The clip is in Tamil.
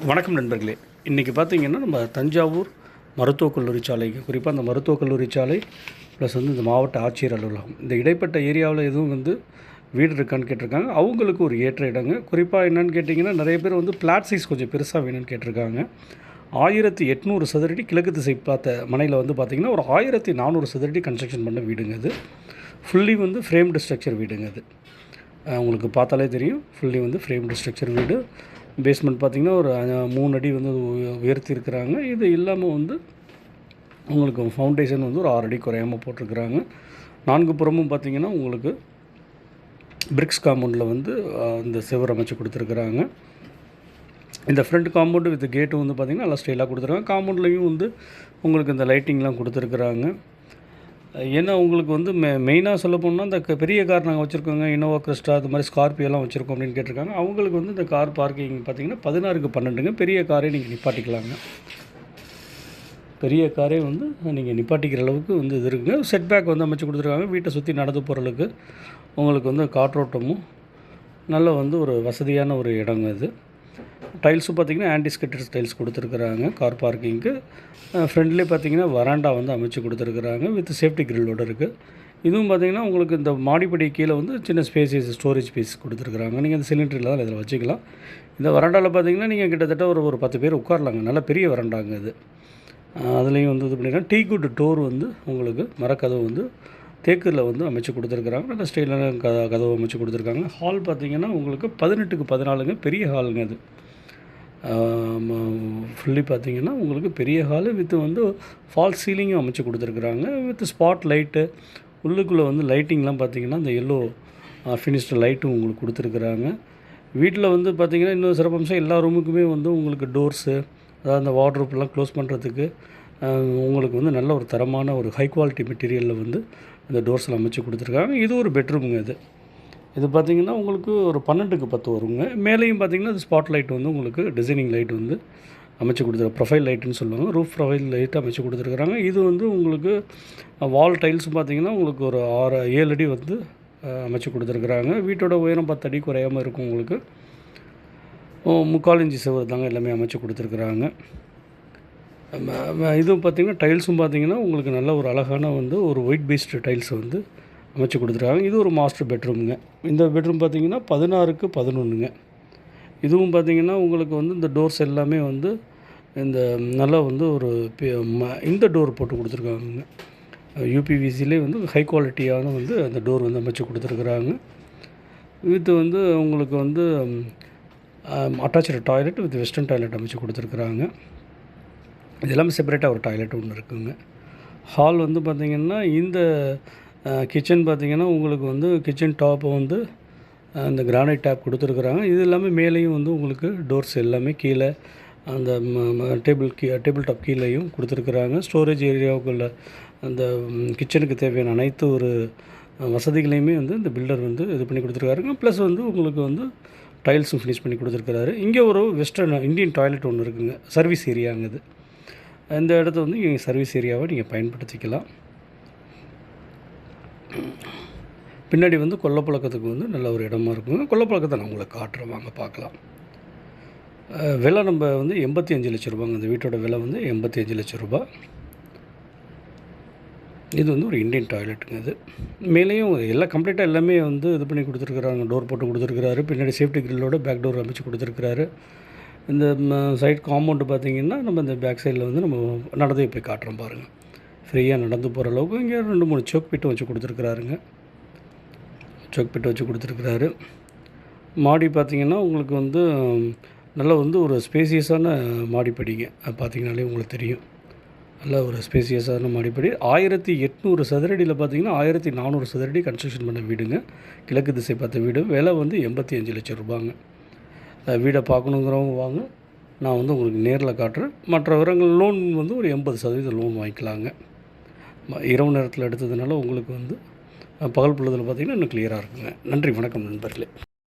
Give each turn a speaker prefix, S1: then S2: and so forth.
S1: வணக்கம் நண்பர்களே. இன்றைக்கி பார்த்திங்கன்னா நம்ம தஞ்சாவூர் மருத்துவக் கல்லூரி சாலைக்கு, குறிப்பாக அந்த மருத்துவக் கல்லூரி சாலை ப்ளஸ் இந்த மாவட்ட ஆட்சியர் அலுவலகம், இந்த இடைப்பட்ட ஏரியாவில் எதுவும் வீடு இருக்கான்னு கேட்டிருக்காங்க. அவங்களுக்கு ஒரு ஏற்ற இடங்க. குறிப்பாக என்னென்னு கேட்டிங்கன்னா, நிறைய பேர் ஃப்ளாட் சைஸ் கொஞ்சம் பெருசாக வேணும்னு கேட்டிருக்காங்க. 1800 சதுரடி கிழக்கு திசை பார்த்த மனையில் பார்த்திங்கன்னா ஒரு 1400 சதுரடி கன்ஸ்ட்ரக்ஷன் பண்ண வீடுங்க. அது ஃபுல்லி ஃப்ரேம்டு ஸ்ட்ரக்சர் வீடுங்க. அது உங்களுக்கு பார்த்தாலே தெரியும். ஃபுல்லி ஃப்ரேம்டு ஸ்ட்ரக்சர் வீடு. பேஸ்மெண்ட் பார்த்திங்கன்னா ஒரு 3 அடி உயர்த்தி இருக்கிறாங்க. இது இல்லாமல் உங்களுக்கு ஃபவுண்டேஷன் ஒரு 6 அடி குறையாமல் போட்டிருக்கிறாங்க. 4 புறமும் பார்த்திங்கன்னா உங்களுக்கு பிரிக்ஸ் காம்பவுண்டில் இந்த செவர் அமைச்சு கொடுத்துருக்குறாங்க. இந்த ஃப்ரண்ட் காம்பவுண்டு வித் கேட்டு பார்த்திங்கன்னா நல்லா ஸ்டைலாக கொடுத்துருக்காங்க. காம்பவுண்ட்லேயும் உங்களுக்கு இந்த லைட்டிங்லாம் கொடுத்துருக்குறாங்க. ஏன்னா உங்களுக்கு மெயினாக சொல்ல போனால் இந்த பெரிய கார் நாங்கள் வச்சுருக்கோங்க, இனோவா கிறிஸ்டா அது மாதிரி ஸ்கார்பியோலாம் வச்சுருக்கோம் அப்படின்னு கேட்டிருக்காங்க. அவங்களுக்கு இந்த கார் பார்க்கிங் பார்த்திங்கன்னா 16க்கு 12ங்க. பெரிய காரே நீங்கள் நிப்பாட்டிக்கலாங்க. பெரிய காரே நீங்கள் நிப்பாட்டிக்கிற அளவுக்கு இது இருக்குங்க. செட் பேக் அமைச்சு கொடுத்துருக்காங்க. வீட்டை சுற்றி நடந்து போகிறதுக்கு உங்களுக்கு காற்றோட்டமும் நல்ல ஒரு வசதியான ஒரு இடங்க. இது டைல்ஸும் பார்த்திங்கன்னா ஆன்டிஸ்கட்டட் டைல்ஸ் கொடுத்துருக்குறாங்க. கார் பார்க்கிங்க்கு ஃப்ரெண்ட்லேயே பார்த்திங்கன்னா வராண்டா அமைச்சு கொடுத்துருக்குறாங்க. வித் சேஃப்டி கிரில்லோடு இருக்குது. இதுவும் பார்த்திங்கன்னா உங்களுக்கு இந்த மாடிப்படி கீழே சின்ன ஸ்பேஸஸ் ஸ்டோரேஜ் ஸ்பேஸ் கொடுத்துருக்குறாங்க. நீங்கள் இந்த சிலிண்டரில் இதில் வச்சுக்கலாம். இந்த வராண்டாவில் பார்த்திங்கன்னா நீங்கள் கிட்டத்தட்ட ஒரு 10 பேர் உட்காரலாங்க. நல்ல பெரிய வராண்டாங்க இது. அதுலேயும் இது பண்ணிங்கன்னா டீ குட் டோர் உங்களுக்கு மரக்கதவு தேக்கில் அமைச்சு கொடுத்துருக்குறாங்க. நல்ல ஸ்டைலான கதவு அமைச்சு கொடுத்துருக்காங்க. ஹால் பார்த்திங்கன்னா உங்களுக்கு 18க்கு 14ங்க. பெரிய ஹாலுங்க. அது ஃபுல்லி பார்த்திங்கன்னா உங்களுக்கு பெரிய ஹாலு வித் ஃபால்ஸ் சீலிங்கும் அமைச்சு கொடுத்துருக்குறாங்க. வித் ஸ்பாட் லைட்டு உள்ளுக்குள்ளே லைட்டிங்லாம் பார்த்திங்கன்னா இந்த எல்லோ ஃபினிஷ்டு லைட்டும் உங்களுக்கு கொடுத்துருக்குறாங்க. வீட்டில் பார்த்திங்கன்னா இன்னொரு சிறப்பம்சம் எல்லா ரூமுக்குமே உங்களுக்கு டோர்ஸு, அதாவது அந்த வார்ட்ரோப்லாம் க்ளோஸ் பண்ணுறதுக்கு உங்களுக்கு நல்ல ஒரு தரமான ஒரு ஹை குவாலிட்டி மெட்டீரியலில் இந்த டோர்ஸில் அமைச்சு கொடுத்துருக்காங்க. இது ஒரு பெட்ரூமுங்க. இது பார்த்திங்கன்னா உங்களுக்கு ஒரு 12க்கு 10 வருங்க. மேலேயும் பார்த்திங்கன்னா அது ஸ்பாட் லைட் உங்களுக்கு டிசைனிங் லைட் அமைச்சு கொடுத்துருக்காங்க. ப்ரொஃபைல் லைட்டுன்னு சொல்லுவாங்க. ரூஃப் ப்ரொஃபைல் லைட் அமைச்சு கொடுத்துருக்குறாங்க. இது உங்களுக்கு வால் டைல்ஸும் பார்த்திங்கன்னா உங்களுக்கு ஒரு 7 அடி அமைச்சு கொடுத்துருக்குறாங்க. வீட்டோட உயரம் 10 அடி குறையாமல் இருக்கும். உங்களுக்கு 3/4 இன்ச்சு செவர் தாங்க எல்லாமே அமைச்சு கொடுத்துருக்குறாங்க. இதுவும் பார்த்திங்கன்னா டைல்ஸும் பார்த்திங்கன்னா உங்களுக்கு நல்ல ஒரு அழகான ஒரு ஒயிட் பேஸ்டு டைல்ஸ் அமைச்சு கொடுத்துருக்காங்க. இது ஒரு மாஸ்டர் பெட்ரூமுங்க. இந்த பெட்ரூம் பார்த்திங்கன்னா 16க்கு 11ங்க. இதுவும் பார்த்திங்கன்னா உங்களுக்கு இந்த டோர்ஸ் எல்லாமே இந்த நல்லா ஒரு இந்த டோர் போட்டு கொடுத்துருக்காங்க. யூபிவிசிலே ஹை குவாலிட்டியான அந்த டோர் அமைச்சு கொடுத்துருக்குறாங்க. வித் உங்களுக்கு attached toilet with western toilet அமைச்சு கொடுத்துருக்குறாங்க. இது எல்லாமே செப்பரேட்டாக ஒரு டாய்லெட் ஒன்று இருக்குதுங்க. ஹால் பார்த்திங்கன்னா இந்த கிச்சன் பார்த்திங்கன்னா உங்களுக்கு கிச்சன் டாப்பு அந்த கிரானைட் டேப் கொடுத்துருக்குறாங்க. இது எல்லாமே மேலேயும் உங்களுக்கு டோர்ஸ் எல்லாமே கீழே அந்த டேபிள் டாப் கீழேயும் கொடுத்துருக்குறாங்க. ஸ்டோரேஜ் ஏரியாவுக்குள்ள அந்த கிச்சனுக்கு தேவையான அனைத்து ஒரு வசதிகளையுமே இந்த பில்டர் இது பண்ணி கொடுத்துருக்காருங்க. ப்ளஸ் உங்களுக்கு டைல்ஸும் ஃபினிஷ் பண்ணி கொடுத்துருக்குறாரு. இங்கே ஒரு வெஸ்டர்ன் இந்தியன் டாய்லெட் ஒன்று இருக்குதுங்க. சர்வீஸ் ஏரியாங்க. இது இந்த இடத்த நீங்கள் சர்வீஸ் ஏரியாவை நீங்கள் பயன்படுத்திக்கலாம். பின்னாடி கொல்லப்பழக்கத்துக்கு நல்ல ஒரு இடமா இருக்குங்க. கொல்லப்பழக்கத்தை நான் உங்களுக்கு காட்டுறேன், வாங்க பார்க்கலாம். விலை நம்ம 85 லட்ச ரூபாங்க. இந்த வீட்டோட விலை 85 லட்ச ரூபா. இது ஒரு இந்தியன் டாய்லெட்டுங்க. இது மேலேயும் எல்லாம் கம்ப்ளீட்டாக எல்லாமே இது பண்ணி கொடுத்துருக்குறாங்க. டோர் போட்டு கொடுத்துருக்குறாரு. பின்னாடி சேஃப்டி கிரில்லோட பேக் டோர் அமைச்சு கொடுத்துருக்குறாரு. இந்த சைட் காம்பவுண்டு பார்த்திங்கன்னா நம்ம இந்த பேக் சைடில் நம்ம நடந்தே போய் காட்டுறோம் பாருங்கள். ஃப்ரீயாக நடந்து போகிற அளவுக்கு இங்கே 2-3 சோக் பிட்டு வச்சு கொடுத்துருக்குறாருங்க. சோக் பிட்டு வச்சு கொடுத்துருக்குறாரு. மாடி பார்த்திங்கன்னா உங்களுக்கு நல்லா ஒரு ஸ்பேசியஸான மாடிப்படிங்க. அது பார்த்திங்கனாலே உங்களுக்கு தெரியும். நல்ல ஒரு ஸ்பேசியஸான மாடிப்படி. 1800 சதுரடியில் பார்த்திங்கன்னா 1400 சதுரடி கன்ஸ்ட்ரக்ஷன் பண்ண வீடுங்க. கிழக்கு திசை பார்த்த வீடு. விலை 85 லட்சம் ரூபாங்க. வீடை பார்க்கணுங்கிறவங்க வாங்க, நான் உங்களுக்கு நேரில் காட்டுறேன். மற்ற விவரங்கள் லோன் ஒரு 80% லோன் வாங்கிக்கலாங்க. இரவு நேரத்தில் எடுத்ததுனால உங்களுக்கு பகல் பொழுதில் பார்த்திங்கன்னா இன்னும் கிளியராக இருக்குங்க. நன்றி, வணக்கம் நண்பர்களே.